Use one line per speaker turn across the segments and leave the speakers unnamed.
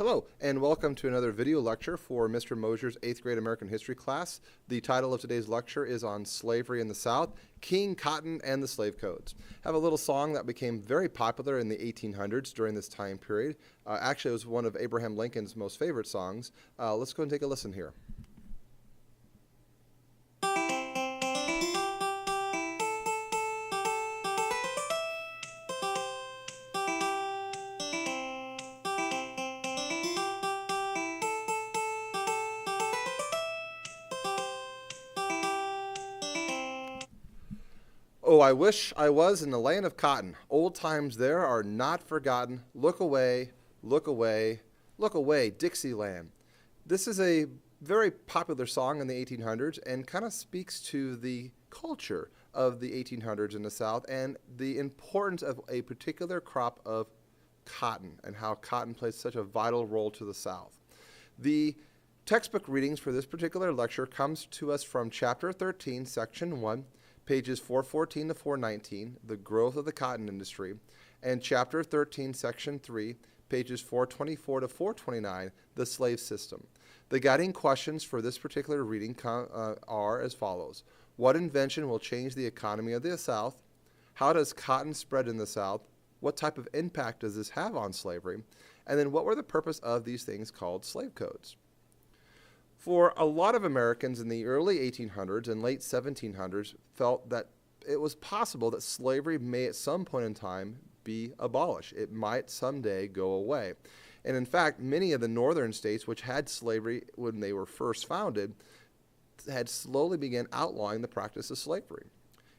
Hello, and welcome to another video lecture for Mr. Mosier's 8th grade American history class. The title of today's lecture is on slavery in the South, King Cotton and the Slave Codes. I have a little song that became very popular in the 1800s during this time period. Actually, it was one of Abraham Lincoln's most favorite songs. Let's go and take a listen here. Oh, I wish I was in the land of cotton. Old times there are not forgotten. Look away, look away, look away, Dixieland. This is a very popular song in the 1800s and kind of speaks to the culture of the 1800s in the South and the importance of a particular crop of cotton and how cotton plays such a vital role to the South. The textbook readings for this particular lecture comes to us from Chapter 13, Section 1, pages 414 to 419, The Growth of the Cotton Industry, and Chapter 13, Section 3, pages 424 to 429, The Slave System. The guiding questions for this particular reading are as follows. What invention will change the economy of the South? How does cotton spread in the South? What type of impact does this have on slavery? And then what were the purpose of these things called slave codes? For a lot of Americans in the early 1800s and late 1700s felt that it was possible that slavery may at some point in time be abolished. It might someday go away. And in fact, many of the northern states which had slavery when they were first founded had slowly begun outlawing the practice of slavery.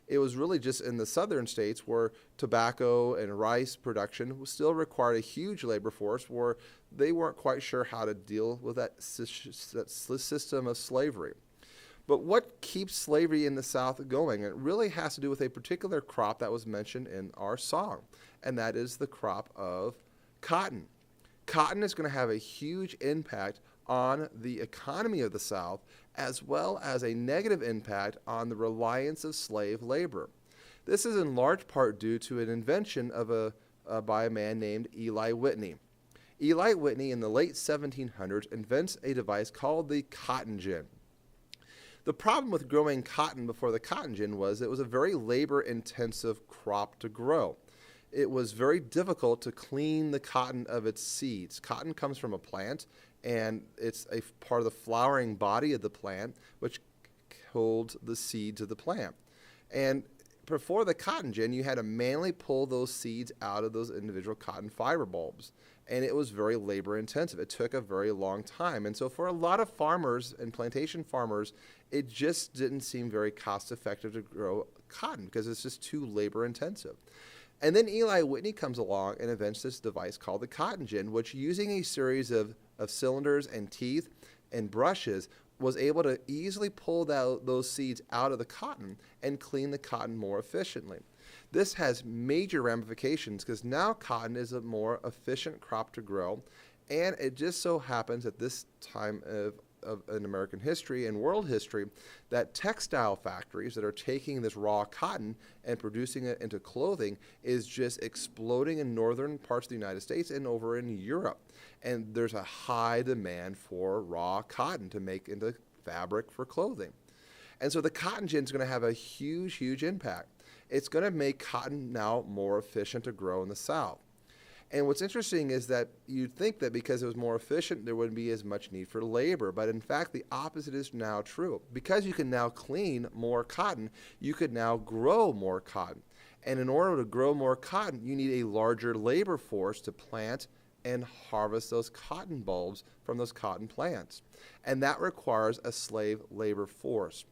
It was really just in the southern states where tobacco and rice production still required a huge labor force where they weren't quite sure how to deal with that system of slavery. But what keeps slavery in the South going? It really has to do with a particular crop that was mentioned in our song, and that is the crop of cotton. Cotton is going to have a huge impact on the economy of the South, as well as a negative impact on the reliance of slave labor. This is in large part due to an invention of by a man named Eli Whitney. Eli Whitney in the late 1700s invents a device called the cotton gin. The problem with growing cotton before the cotton gin was it was a very labor-intensive crop to grow. It was very difficult to clean the cotton of its seeds. Cotton comes from a plant, and it's a part of the flowering body of the plant, which holds the seeds of the plant. And before the cotton gin, you had to manually pull those seeds out of those individual cotton fiber bulbs. And it was very labor intensive. It took a very long time. And so for a lot of farmers and plantation farmers, it just didn't seem very cost effective to grow cotton because it's just too labor intensive. And then Eli Whitney comes along and invents this device called the cotton gin, which using a series of cylinders and teeth and brushes was able to easily pull those seeds out of the cotton and clean the cotton more efficiently. This has major ramifications because now cotton is a more efficient crop to grow, and it just so happens at this time of in American history and world history that textile factories that are taking this raw cotton and producing it into clothing is just exploding in northern parts of the United States and over in Europe. And there's a high demand for raw cotton to make into fabric for clothing. And so the cotton gin is going to have a huge, huge impact. It's going to make cotton now more efficient to grow in the South. And what's interesting is that you'd think that because it was more efficient, there wouldn't be as much need for labor. But in fact, the opposite is now true. Because you can now clean more cotton, you could now grow more cotton. And in order to grow more cotton, you need a larger labor force to plant and harvest those cotton bulbs from those cotton plants. And that requires a slave labor force.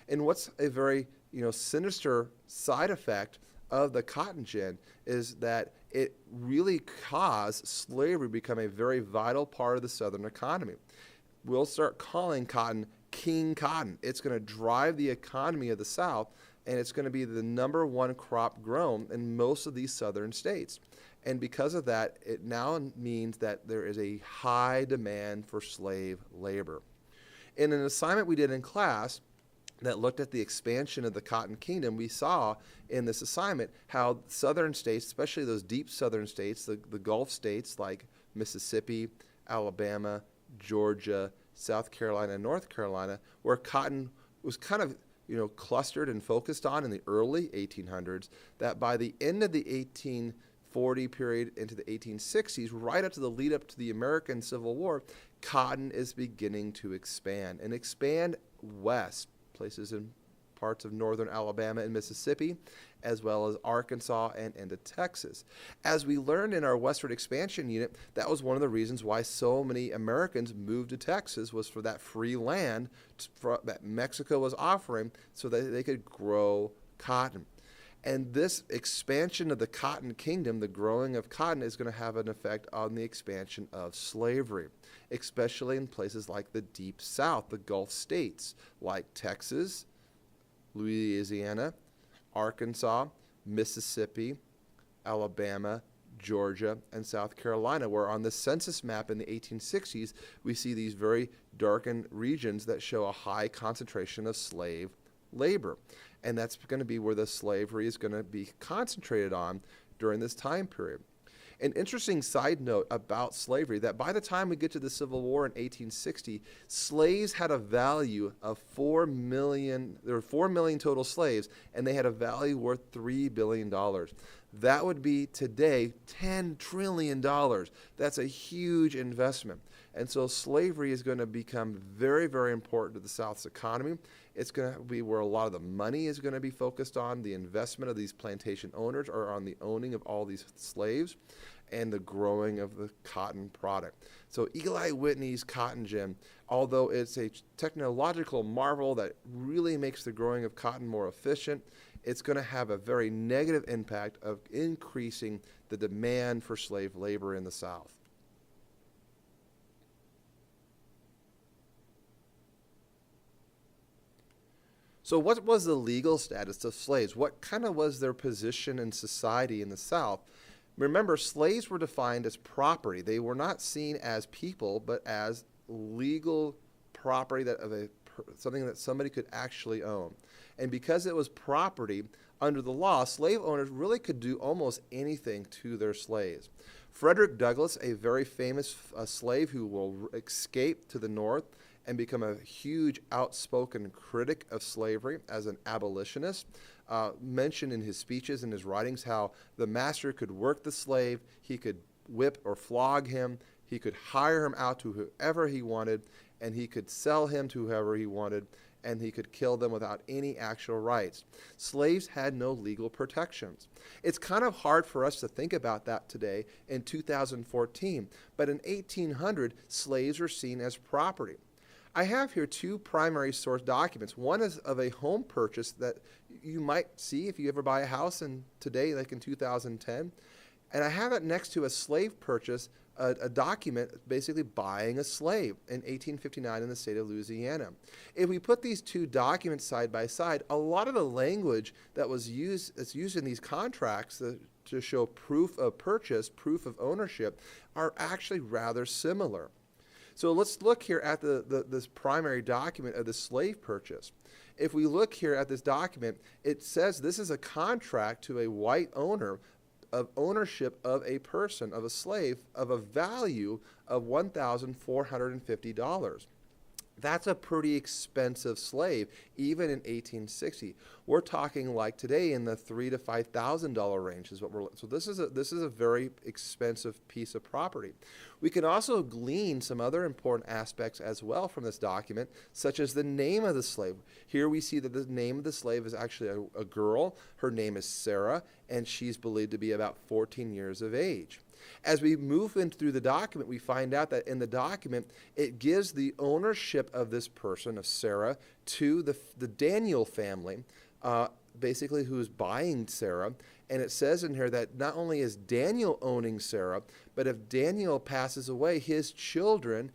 And what's a very sinister side effect of the cotton gin is that it really caused slavery to become a very vital part of the Southern economy. We'll start calling cotton King Cotton. It's going to drive the economy of the South, and it's going to be the #1 crop grown in most of these Southern states. And because of that, it now means that there is a high demand for slave labor. In an assignment we did in class, that looked at the expansion of the Cotton Kingdom, we saw in this assignment how southern states, especially those deep southern states, the Gulf states like Mississippi, Alabama, Georgia, South Carolina, and North Carolina, where cotton was kind of clustered and focused on in the early 1800s, that by the end of the 1840 period into the 1860s, right up to the lead up to the American Civil War, cotton is beginning to expand west, places in parts of northern Alabama and Mississippi, as well as Arkansas and into Texas. As we learned in our westward expansion unit, that was one of the reasons why so many Americans moved to Texas, was for that free land that Mexico was offering so that they could grow cotton. And this expansion of the cotton kingdom, the growing of cotton, is going to have an effect on the expansion of slavery, especially in places like the Deep South, the Gulf states, like Texas, Louisiana, Arkansas, Mississippi, Alabama, Georgia, and South Carolina, where on the census map in the 1860s, we see these very darkened regions that show a high concentration of slave labor. And that's going to be where the slavery is going to be concentrated on during this time period. An interesting side note about slavery, that by the time we get to the Civil War in 1860, slaves had a value of 4 million. There were 4 million total slaves, and they had a value worth $3 billion. That would be today $10 trillion. That's a huge investment. And so slavery is going to become very, very important to the South's economy. It's going to be where a lot of the money is going to be focused on. The investment of these plantation owners or on the owning of all these slaves and the growing of the cotton product. So Eli Whitney's cotton gin, although it's a technological marvel that really makes the growing of cotton more efficient, it's going to have a very negative impact of increasing the demand for slave labor in the South. So what was the legal status of slaves? What kind of was their position in society in the South? Remember, slaves were defined as property. They were not seen as people, but as legal property something that somebody could actually own. And because it was property, under the law, slave owners really could do almost anything to their slaves. Frederick Douglass, a very famous slave who will escape to the North and become a huge outspoken critic of slavery as an abolitionist, mentioned in his speeches and his writings how the master could work the slave, he could whip or flog him, he could hire him out to whoever he wanted, and he could sell him to whoever he wanted, and he could kill them without any actual rights. Slaves had no legal protections. It's kind of hard for us to think about that today in 2014, but in 1800, slaves were seen as property. I have here two primary source documents. One is of a home purchase that you might see if you ever buy a house today, like in 2010. And I have it next to a slave purchase, a document basically buying a slave in 1859 in the state of Louisiana. If we put these two documents side by side, a lot of the language that's used in these contracts to show proof of purchase, proof of ownership, are actually rather similar. So let's look here at this primary document of the slave purchase. If we look here at this document, it says this is a contract to a white owner of ownership of a person, of a slave, of a value of $1,450. That's a pretty expensive slave, even in 1860. We're talking like today in the $3,000 to $5,000 range is what we're. So this is a very expensive piece of property. We can also glean some other important aspects as well from this document, such as the name of the slave. Here we see that the name of the slave is actually a girl. Her name is Sarah, and she's believed to be about 14 years of age. As we move in through the document, we find out that in the document, it gives the ownership of this person, of Sarah, to the Daniel family, basically who's buying Sarah. And it says in here that not only is Daniel owning Sarah, but if Daniel passes away, his children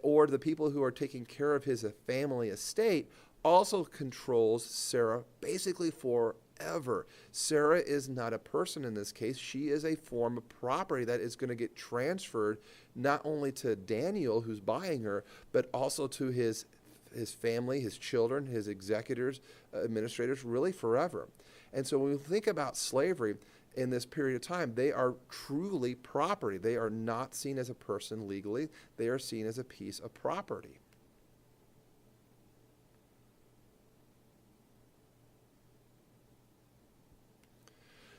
or the people who are taking care of his family estate also controls Sarah basically forever. Sarah is not a person in this case. She is a form of property that is going to get transferred not only to Daniel, who's buying her, but also to his family, his children, his executors, administrators, really forever. And so when we think about slavery, in this period of time, they are truly property. They are not seen as a person legally. They are seen as a piece of property.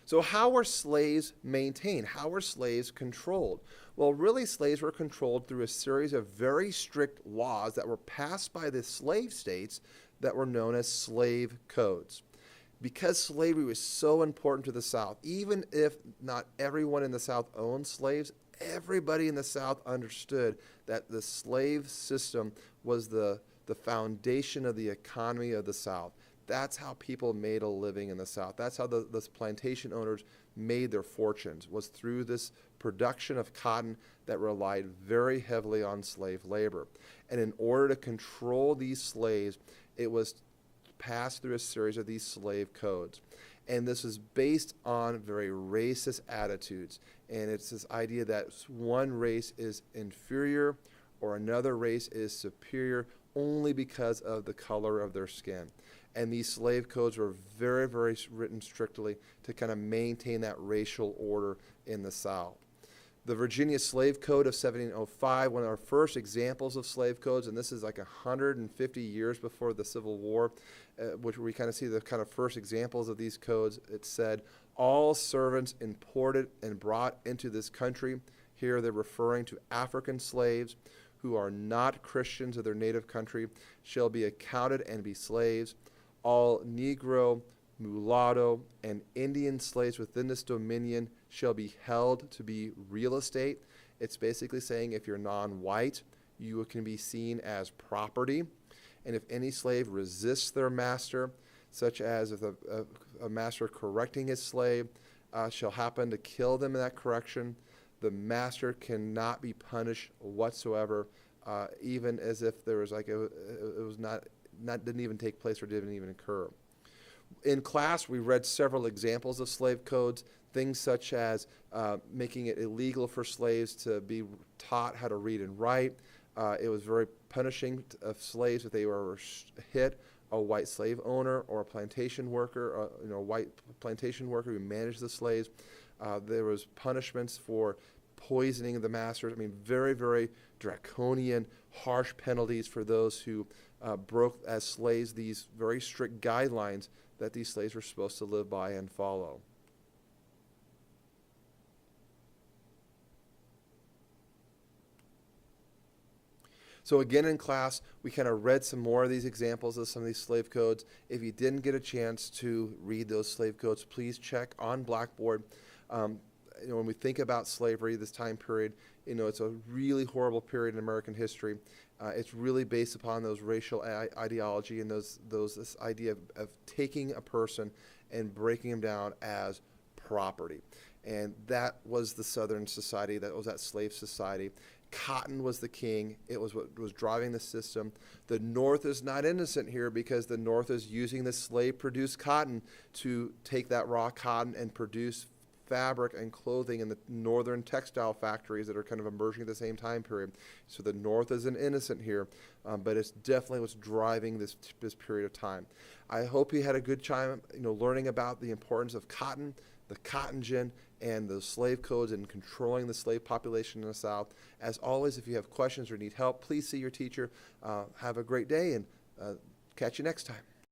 So how were slaves maintained? How were slaves controlled? Well, really, slaves were controlled through a series of very strict laws that were passed by the slave states that were known as slave codes. Because slavery was so important to the South, even if not everyone in the South owned slaves, everybody in the South understood that the slave system was the foundation of the economy of the South. That's how people made a living in the South. That's how the plantation owners made their fortunes, was through this production of cotton that relied very heavily on slave labor. And in order to control these slaves, it was passed through a series of these slave codes. And this is based on very racist attitudes. And it's this idea that one race is inferior or another race is superior only because of the color of their skin. And these slave codes were very, very written strictly to kind of maintain that racial order in the South. The Virginia Slave Code of 1705, one of our first examples of slave codes, and this is like 150 years before the Civil War, which we kind of see the kind of first examples of these codes. It said, all servants imported and brought into this country, here they're referring to African slaves who are not Christians of their native country, shall be accounted and be slaves. All Negro, mulatto, and Indian slaves within this dominion shall be held to be real estate. It's basically saying if you're non-white, you can be seen as property. And if any slave resists their master, such as if a master correcting his slave shall happen to kill them in that correction, the master cannot be punished whatsoever, even as if there was like it was not didn't even take place or didn't even occur. In class, we read several examples of slave codes, things such as making it illegal for slaves to be taught how to read and write. It was very punishing of slaves if they were hit. A white slave owner or a plantation worker, a white plantation worker who managed the slaves. There was punishments for poisoning the masters. I mean, very, very draconian, harsh penalties for those who broke as slaves these very strict guidelines that these slaves were supposed to live by and follow. So again in class, we kind of read some more of these examples of some of these slave codes. If you didn't get a chance to read those slave codes, please check on Blackboard. When we think about slavery, this time period, it's a really horrible period in American history. It's really based upon those racial ideology and this idea of taking a person and breaking them down as property. And that was the Southern society, that was that slave society. Cotton was the king. It was what was driving the system. The North is not innocent here because the North is using the slave-produced cotton to take that raw cotton and produce fabric and clothing in the northern textile factories that are kind of emerging at the same time period. So the North isn't innocent here, but it's definitely what's driving this period of time. I hope you had a good time, learning about the importance of cotton, the cotton gin, and the slave codes and controlling the slave population in the South. As always, if you have questions or need help, please see your teacher. Have a great day, and catch you next time.